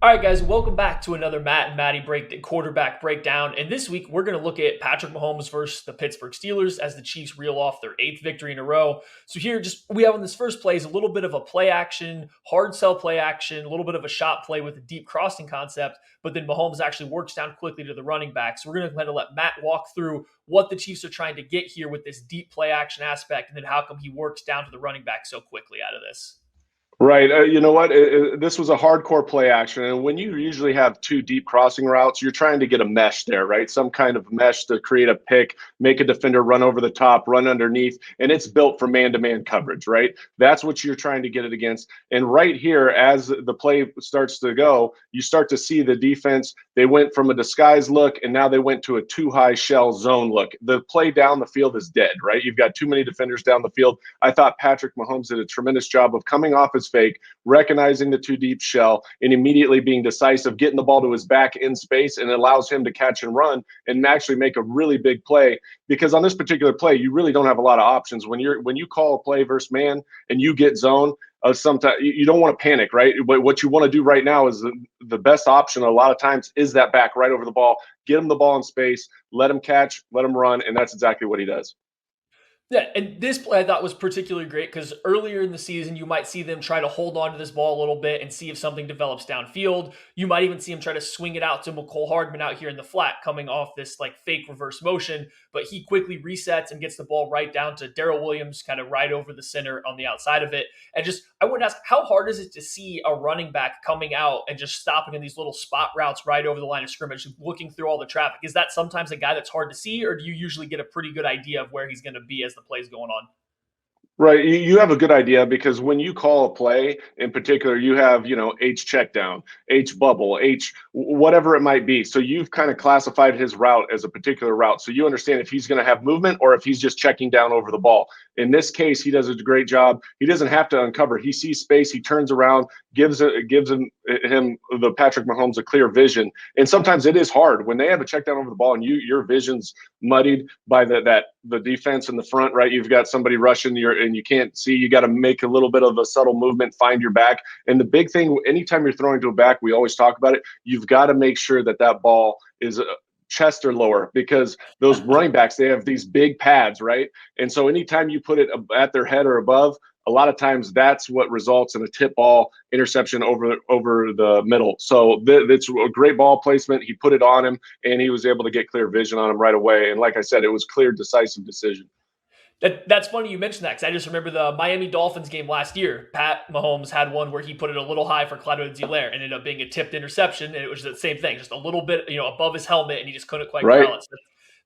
All right, guys, welcome back to another Matt and Matty quarterback breakdown. And this week, we're going to look at Patrick Mahomes versus the Pittsburgh Steelers as the Chiefs reel off their eighth victory in a row. So here, just we have on this first play is a little bit of a play action, hard sell play action, a little bit of a shot play with a deep crossing concept. But then Mahomes actually works down quickly to the running back. So we're going to kind of let Matt walk through what the Chiefs are trying to get here with this deep play action aspect, and then how come he works down to the running back so quickly out of this. Right. You know what? This was a hardcore play action. And when you usually have two deep crossing routes, you're trying to get a mesh there, right? Some kind of mesh to create a pick, make a defender run over the top, run underneath. And it's built for man to man coverage, right? That's what you're trying to get it against. And right here, as the play starts to go, you start to see the defense. They went from a disguise look and now they went to a too high shell zone look. The play down the field is dead, right? You've got too many defenders down the field. I thought Patrick Mahomes did a tremendous job of coming off his fake, recognizing the too deep shell, and immediately being decisive, getting the ball to his back in space, and it allows him to catch and run and actually make a really big play. Because on this particular play, you really don't have a lot of options when you call a play versus man and you get zone. Sometimes you don't want to panic, right? But what you want to do right now is the best option a lot of times is that back right over the ball, get him the ball in space, let him catch, let him run, and that's exactly what he does. Yeah, and this play I thought was particularly great because earlier in the season, you might see them try to hold on to this ball a little bit and see if something develops downfield. You might even see him try to swing it out to McCole Hardman out here in the flat, coming off this like fake reverse motion. But he quickly resets and gets the ball right down to Darrell Williams, kind of right over the center on the outside of it. And just, I would ask, how hard is it to see a running back coming out and just stopping in these little spot routes right over the line of scrimmage, looking through all the traffic? Is that sometimes a guy that's hard to see, or do you usually get a pretty good idea of where he's going to be as the play's going on? Right. You have a good idea because when you call a play in particular, you have, H check down, H bubble, H whatever it might be. So you've kind of classified his route as a particular route. So you understand if he's going to have movement or if he's just checking down over the ball. In this case, he does a great job. He doesn't have to uncover. He sees space. He turns around, gives him the Patrick Mahomes a clear vision. And sometimes it is hard when they have a check down over the ball and your vision's muddied by the defense in the front, right? You've got somebody rushing and you can't see. You got to make a little bit of a subtle movement, find your back. And the big thing, anytime you're throwing to a back, we always talk about it. You've got to make sure that ball is chest or lower because those running backs, they have these big pads, right? And so anytime you put it at their head or above, a lot of times that's what results in a tip ball interception over the middle. So it's a great ball placement. He put it on him, and he was able to get clear vision on him right away. And like I said, it was clear, decisive decision. That's funny you mentioned that because I just remember the Miami Dolphins game last year. Pat Mahomes had one where he put it a little high for Clyde Edwards-Helaire and ended up being a tipped interception, and it was the same thing, just a little bit above his helmet, and he just couldn't quite Right. corral it. So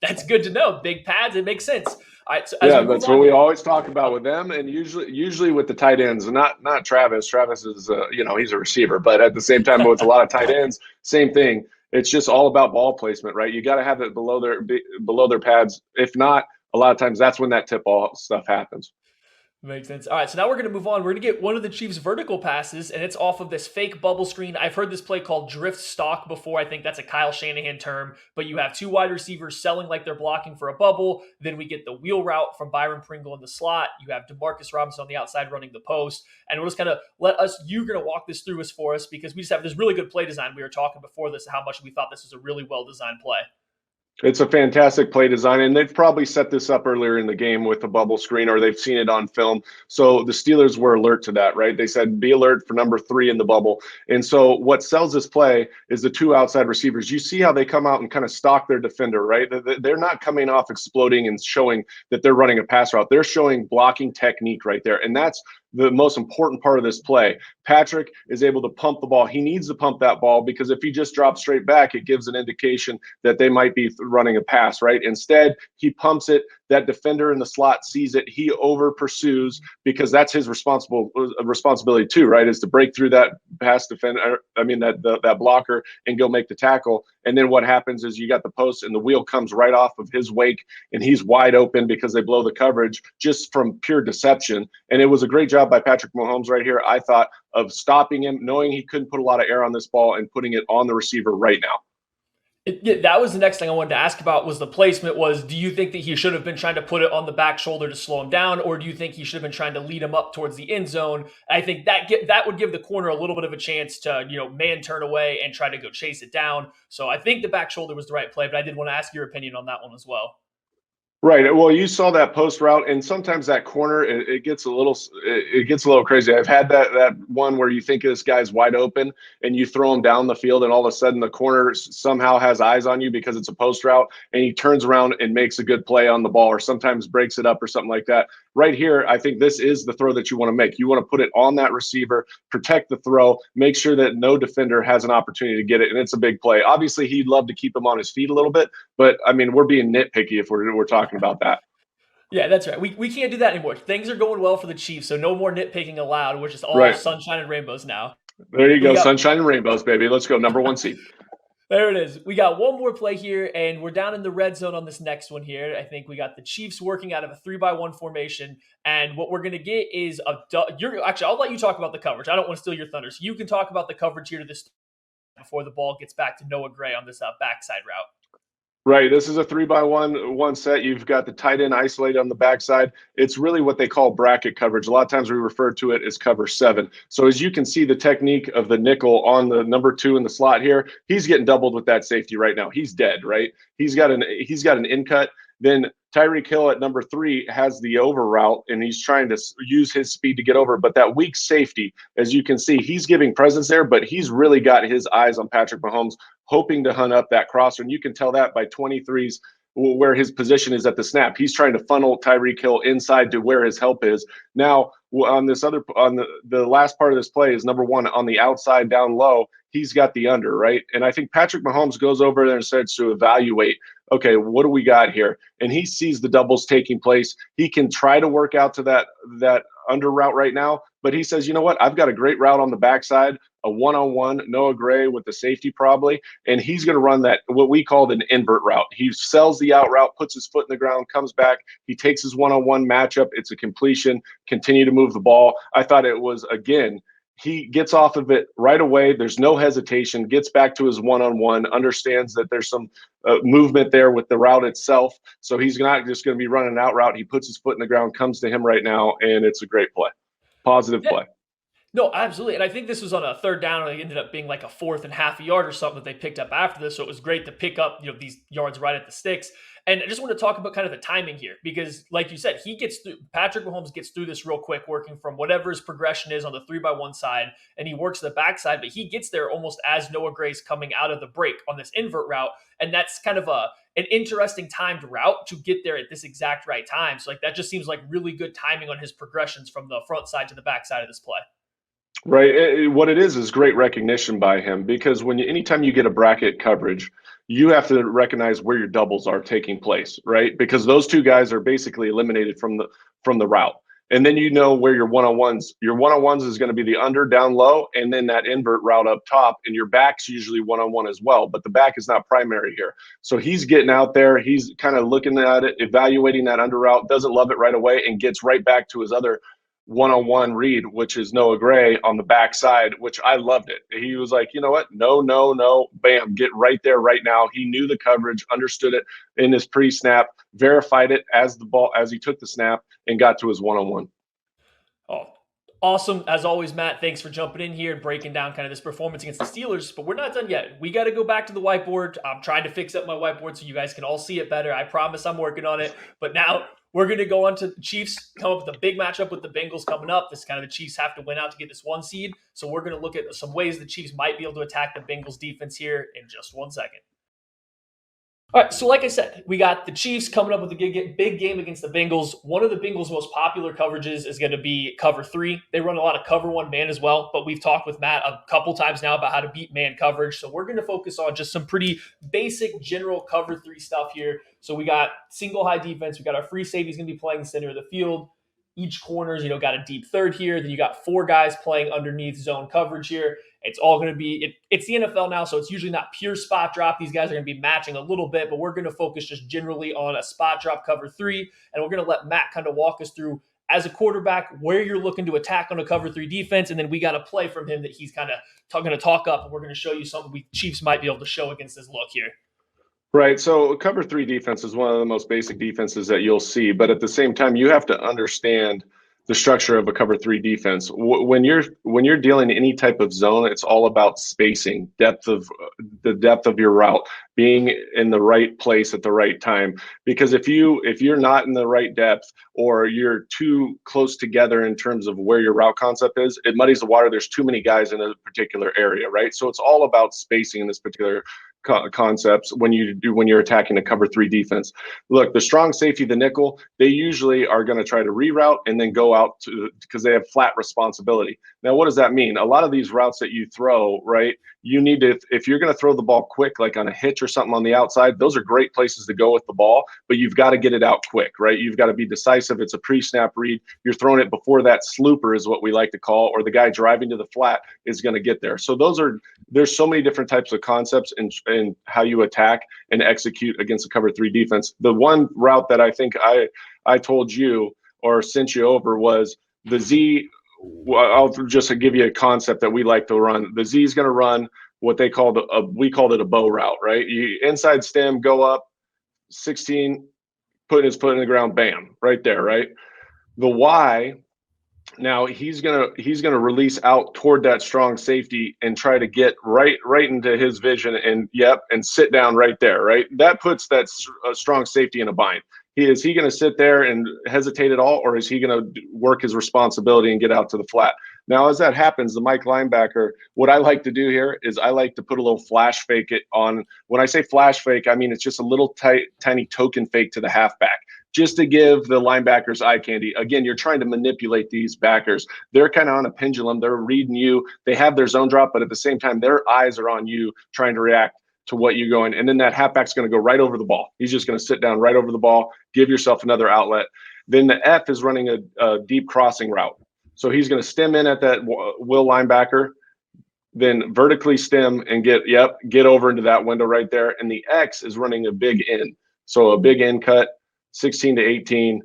that's good to know. Big pads, it makes sense. All right, so as Yeah, we move that's what on we here, always talk about with them, and usually with the tight ends, not Travis. Travis is he's a receiver, but at the same time with a lot of tight ends, same thing. It's just all about ball placement, right? You got to have it below their pads. If not, a lot of times that's when that tip ball stuff happens. makes sense. All right, so now we're going to move on. We're going to get one of the Chiefs' vertical passes, and it's off of this fake bubble screen. I've heard this play called drift stock before. I think that's a Kyle Shanahan term, but you have two wide receivers selling like they're blocking for a bubble. Then we get the wheel route from Byron Pringle in the slot. You have Demarcus Robinson on the outside running the post, and we'll just kind of you're going to walk this through us for us because we just have this really good play design. We were talking before this how much we thought this was a really well-designed play. It's a fantastic play design, and they've probably set this up earlier in the game with the bubble screen, or they've seen it on film. So the Steelers were alert to that, right? They said, be alert for number 3 in the bubble. And so what sells this play is the two outside receivers. You see how they come out and kind of stalk their defender, right? They're not coming off exploding and showing that they're running a pass route. They're showing blocking technique right there. And that's the most important part of this play. Patrick is able to pump the ball. He needs to pump that ball because if he just drops straight back, it gives an indication that they might be running a pass, right? Instead, he pumps it. That defender in the slot sees it. He over pursues because that's his responsibility too, right? Is to break through that pass defender. I mean that blocker and go make the tackle. And then what happens is you got the post and the wheel comes right off of his wake and he's wide open because they blow the coverage just from pure deception. And it was a great job by Patrick Mahomes right here, I thought, of stopping him, knowing he couldn't put a lot of air on this ball and putting it on the receiver right now. Yeah, that was the next thing I wanted to ask about was the placement was, do you think that he should have been trying to put it on the back shoulder to slow him down, or do you think he should have been trying to lead him up towards the end zone? I think that would give the corner a little bit of a chance to, man turn away and try to go chase it down. So I think the back shoulder was the right play, but I did want to ask your opinion on that one as well. Right. Well, you saw that post route, and sometimes that corner it gets a little it gets a little crazy. I've had that one where you think this guy's wide open, and you throw him down the field, and all of a sudden the corner somehow has eyes on you because it's a post route, and he turns around and makes a good play on the ball, or sometimes breaks it up or something like that. Right here, I think this is the throw that you want to make. You want to put it on that receiver, protect the throw, make sure that no defender has an opportunity to get it, and it's a big play. Obviously, he'd love to keep him on his feet a little bit, but I mean, we're being nitpicky if we're talking about that. Yeah, that's right. We can't do that anymore. Things are going well for the Chiefs, so no more nitpicking allowed. We're just all Right. sunshine and rainbows now. There you So we go. got Sunshine and rainbows, baby. Let's go. Number one seed. There it is. We got one more play here, and we're down in the red zone on this next one here. I think we got the Chiefs working out of a 3-by-1 formation, and what we're going to get is actually, I'll let you talk about the coverage. I don't want to steal your thunder, so you can talk about the coverage here to this before the ball gets back to Noah Gray on this backside route. Right. This is a 3-by-1 set. You've got the tight end isolated on the backside. It's really what they call bracket coverage. A lot of times we refer to it as cover 7. So as you can see, the technique of the nickel on the number 2 in the slot here, he's getting doubled with that safety right now. He's dead, right? He's got an in cut. Then Tyreek Hill at number 3 has the over route, and he's trying to use his speed to get over. But that weak safety, as you can see, he's giving presence there, but he's really got his eyes on Patrick Mahomes, hoping to hunt up that crosser. And you can tell that by 23's where his position is at the snap. He's trying to funnel Tyreek Hill inside to where his help is. Now, on the last part of this play is number 1 on the outside down low. He's got the under, right? And I think Patrick Mahomes goes over there and starts to evaluate, okay, what do we got here? And he sees the doubles taking place. He can try to work out to that under route right now, but he says, you know what? I've got a great route on the backside, a one-on-one, Noah Gray with the safety probably, and he's going to run that, what we called an invert route. He sells the out route, puts his foot in the ground, comes back. He takes his one-on-one matchup. It's a completion, continue to move the ball. I thought it was, again, he gets off of it right away. There's no hesitation, gets back to his one-on-one, understands that there's some movement there with the route itself. So he's not just going to be running an out route. He puts his foot in the ground, comes to him right now, and it's a great play. Positive Yeah, play. no, absolutely. And I think this was on a third down, and it ended up being like a 4th and half a yard or something that they picked up after this. So it was great to pick up, these yards right at the sticks. And I just want to talk about kind of the timing here, because like you said, Patrick Mahomes gets through this real quick, working from whatever his progression is on the 3-by-1 side, and he works the backside, but he gets there almost as Noah Gray's coming out of the break on this invert route. And that's kind of an interesting timed route to get there at this exact right time. So like that just seems like really good timing on his progressions from the front side to the backside of this play. Right. What it is great recognition by him, because anytime you get a bracket coverage, you have to recognize where your doubles are taking place, right? Because those two guys are basically eliminated from the route. And then you know where your one-on-ones is going to be the under down low, and then that invert route up top, and your back's usually one-on-one as well, but the back is not primary here. So he's getting out there, he's kind of looking at it, evaluating that under route, doesn't love it right away, and gets right back to his other one-on-one read, which is Noah Gray on the backside, which I loved it. He was like, you know what? No, no, no. Bam, get right there right now. He knew the coverage, understood it in his pre-snap, verified it as he took the snap, and got to his one-on-one. Oh, awesome. As always, Matt, thanks for jumping in here and breaking down kind of this performance against the Steelers. But we're not done yet. We got to go back to the whiteboard. I'm trying to fix up my whiteboard so you guys can all see it better. I promise I'm working on it. But now we're going to go on to the Chiefs, come up with a big matchup with the Bengals coming up. This is kind of the Chiefs have to win out to get this 1 seed. So we're going to look at some ways the Chiefs might be able to attack the Bengals defense here in just 1 second. All right, so like I said, we got the Chiefs coming up with a big game against the Bengals. One of the Bengals' most popular coverages is going to be cover 3. They run a lot of cover 1 man as well, but we've talked with Matt a couple times now about how to beat man coverage. So we're going to focus on just some pretty basic general cover 3 stuff here. So we got single high defense. We got our free safeties going to be playing the center of the field. Each corner's, got a deep third here. Then you got 4 guys playing underneath zone coverage here. It's all going to be, it's the NFL now, so it's usually not pure spot drop. These guys are going to be matching a little bit, but we're going to focus just generally on a spot drop cover 3. And we're going to let Matt kind of walk us through, as a quarterback, where you're looking to attack on a cover 3 defense. And then we got a play from him that he's kind of going to talk up. And we're going to show you something we Chiefs might be able to show against this look here. Right. So cover three defense is one of the most basic defenses that you'll see, but at the same time, you have to understand the structure of a cover three defense. When you're dealing any type of zone, it's all about spacing, depth of your route, being in the right place at the right time. Because if you're not in the right depth or you're too close together in terms of where your route concept is, it muddies the water. There's too many guys in a particular area, right? So it's all about spacing in this particular concepts when you're attacking a cover three defense. Look, the strong safety, the nickel, they usually are going to try to reroute and then go out to because they have flat responsibility. Now, what does that mean? A lot of these routes that you throw, right? You need to, if you're going to throw the ball quick, like on a hitch or something on the outside, those are great places to go with the ball, but you've got to get it out quick, right? You've got to be decisive. It's a pre-snap read. You're throwing it before that slooper is what we like to call, or the guy driving to the flat is going to get there. So there's so many different types of concepts and how you attack and execute against a cover three defense. The one route that I think I told you or sent you over was the Z. I'll just give you a concept that we like to run. The Z is going to run what they called we called it a bow route, right? You inside stem, go up 16, putting his foot in the ground, bam, right there, right? The Y, now he's gonna release out toward that strong safety and try to get right into his vision and sit down right there, right? That puts that strong safety in a bind. Is he going to sit there and hesitate at all, or is he going to work his responsibility and get out to the flat? Now, as that happens, the Mike linebacker, what I like to do here is I like to put a little flash fake it on. When I say flash fake, I mean it's just a little tiny token fake to the halfback, just to give the linebackers eye candy. Again, you're trying to manipulate these backers. They're kind of on a pendulum. They're reading you. They have their zone drop, but at the same time, their eyes are on you trying to react to what you're going. And then that halfback's going to go right over the ball. He's just going to sit down right over the ball, give yourself another outlet. Then the F is running a deep crossing route. So he's going to stem in at that will linebacker, then vertically stem and get over into that window right there. And the X is running a big in. So a big in cut, 16 to 18.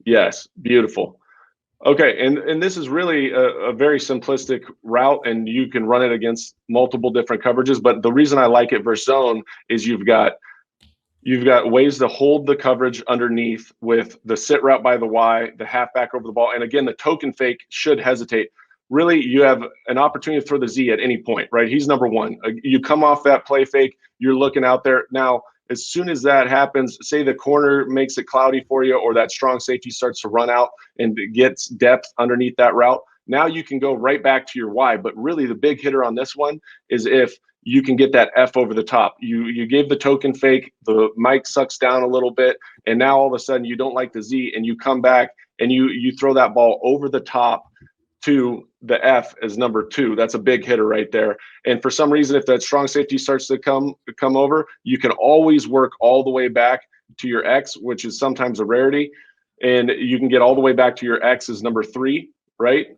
Yes, beautiful. Okay, and this is really a very simplistic route, and you can run it against multiple different coverages. But the reason I like it versus zone is you've got ways to hold the coverage underneath with the sit route by the Y, the halfback over the ball, and again the token fake should hesitate. Really, you have an opportunity to throw the Z at any point, right? He's number one. You come off that play fake, you're looking out there now. As soon as that happens, say the corner makes it cloudy for you or that strong safety starts to run out and gets depth underneath that route, now you can go right back to your Y. But really the big hitter on this one is if you can get that F over the top. You gave the token fake, the mic sucks down a little bit, and now all of a sudden you don't like the Z and you come back and you throw that ball over the top to the F as number two. That's a big hitter right there. And for some reason, if that strong safety starts to come over, you can always work all the way back to your X, which is sometimes a rarity. And you can get all the way back to your X as number three, right?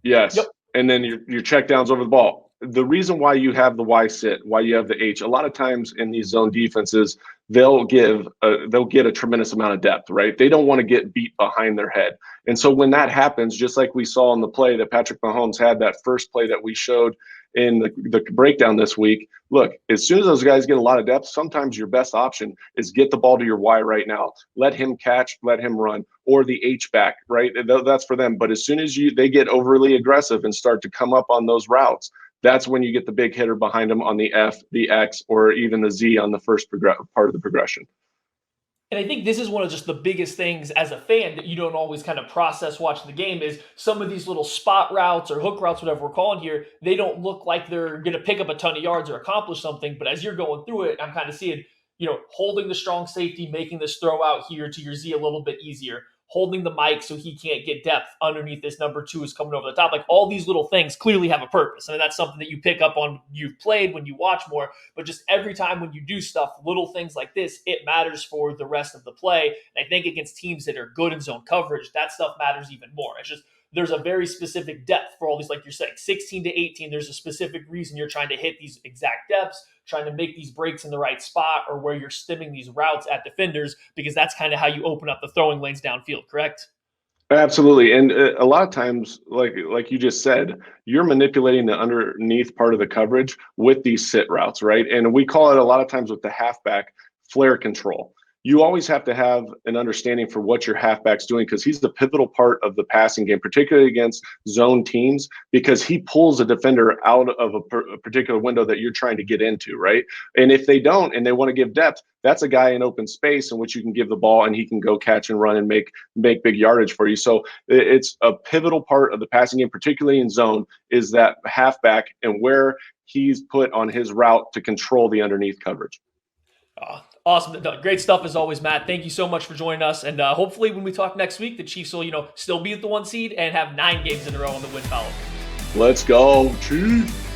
Yes. Yep. And then your check downs over the ball. The reason why you have the Y sit, why you have the H, a lot of times in these zone defenses, they'll get a tremendous amount of depth, right? They don't want to get beat behind their head. And so when that happens, just like we saw in the play that Patrick Mahomes had, that first play that we showed in the breakdown this week, look, as soon as those guys get a lot of depth, sometimes your best option is get the ball to your Y right now. Let him catch, let him run, or the H back, right? That's for them. But as soon as they get overly aggressive and start to come up on those routes, that's when you get the big hitter behind them on the F, the X, or even the Z on the first part of the progression. And I think this is one of just the biggest things as a fan that you don't always kind of process watching the game is some of these little spot routes or hook routes, whatever we're calling here, they don't look like they're going to pick up a ton of yards or accomplish something. But as you're going through it, I'm kind of seeing, holding the strong safety, making this throw out here to your Z a little bit easier, holding the mic so he can't get depth underneath this number two is coming over the top. Like all these little things clearly have a purpose. I mean, that's something that you pick up on, you've played when you watch more, but just every time when you do stuff, little things like this, it matters for the rest of the play. And I think against teams that are good in zone coverage, that stuff matters even more. It's just, there's a very specific depth for all these, like you're saying, 16 to 18. There's a specific reason you're trying to hit these exact depths, trying to make these breaks in the right spot, or where you're stemming these routes at defenders, because that's kind of how you open up the throwing lanes downfield, correct? Absolutely, and a lot of times, like you just said, you're manipulating the underneath part of the coverage with these sit routes, right? And we call it a lot of times with the halfback flare control. You always have to have an understanding for what your halfback's doing because he's the pivotal part of the passing game, particularly against zone teams, because he pulls a defender out of a particular window that you're trying to get into, right? And if they don't and they want to give depth, that's a guy in open space in which you can give the ball and he can go catch and run and make big yardage for you. So it's a pivotal part of the passing game, particularly in zone, is that halfback and where he's put on his route to control the underneath coverage. Awesome. Great stuff as always, Matt. Thank you so much for joining us. And hopefully when we talk next week, the Chiefs will, still be at the 1 seed and have 9 games in a row on the win column. Let's go, Chiefs.